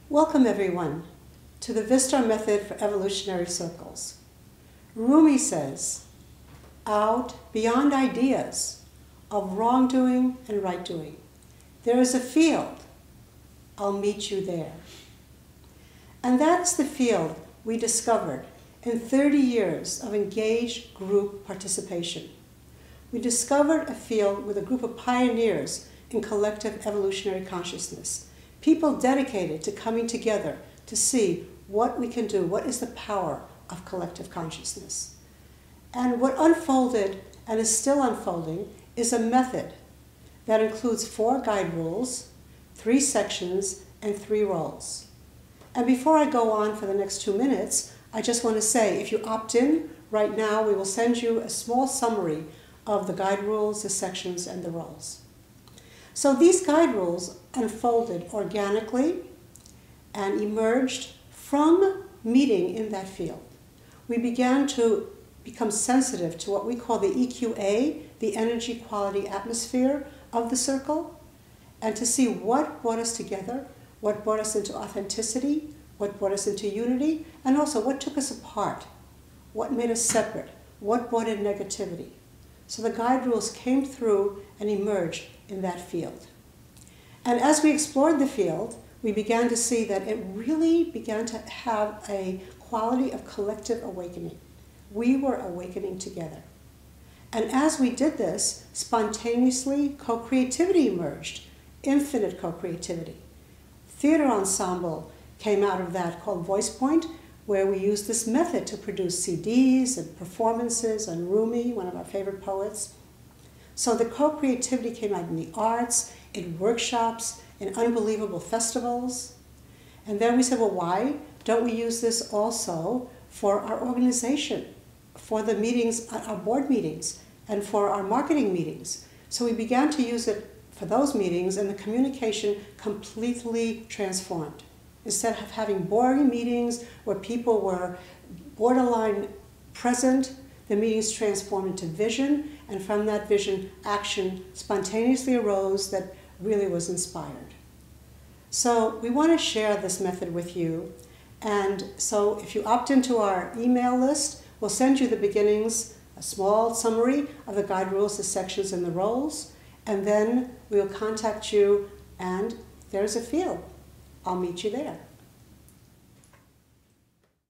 Welcome everyone to the Vistar method for evolutionary circles. Rumi says, out beyond ideas of wrongdoing and right doing, there is a field. I'll meet you there. And that's the field we discovered in 30 years of engaged group participation. We discovered a field with a group of pioneers in collective evolutionary consciousness, people dedicated to coming together to see what we can do, what is the power of collective consciousness. And what unfolded and is still unfolding is a method that includes 4 guide rules, 3 sections, and 3 roles. And before I go on for the next 2 minutes, I just want to say, if you opt in right now, we will send you a small summary of the guide rules, the sections, and the roles. So these guide rules unfolded organically and emerged from meeting in that field. We began to become sensitive to what we call the EQA, the energy quality atmosphere of the circle, and to see what brought us together, what brought us into authenticity, what brought us into unity, and also what took us apart, what made us separate, what brought in negativity. So the guide rules came through and emerged in that field. And as we explored the field, we began to see that it really began to have a quality of collective awakening. We were awakening together. And as we did this, spontaneously co-creativity emerged, infinite co-creativity. Theater ensemble came out of that called Voice Point, where we used this method to produce CDs and performances on Rumi, one of our favorite poets. So the co-creativity came out in the arts, in workshops, in unbelievable festivals. And then we said, well, why don't we use this also for our organization, for the meetings, our board meetings, and for our marketing meetings? So we began to use it for those meetings, and the communication completely transformed. Instead of having boring meetings where people were borderline present, the meetings transformed into vision, and from that vision, action spontaneously arose that really was inspired. So we want to share this method with you. And so if you opt into our email list, we'll send you the beginnings, a small summary of the guide rules, the sections, and the roles. And then we'll contact you, and there's a field. I'll meet you there.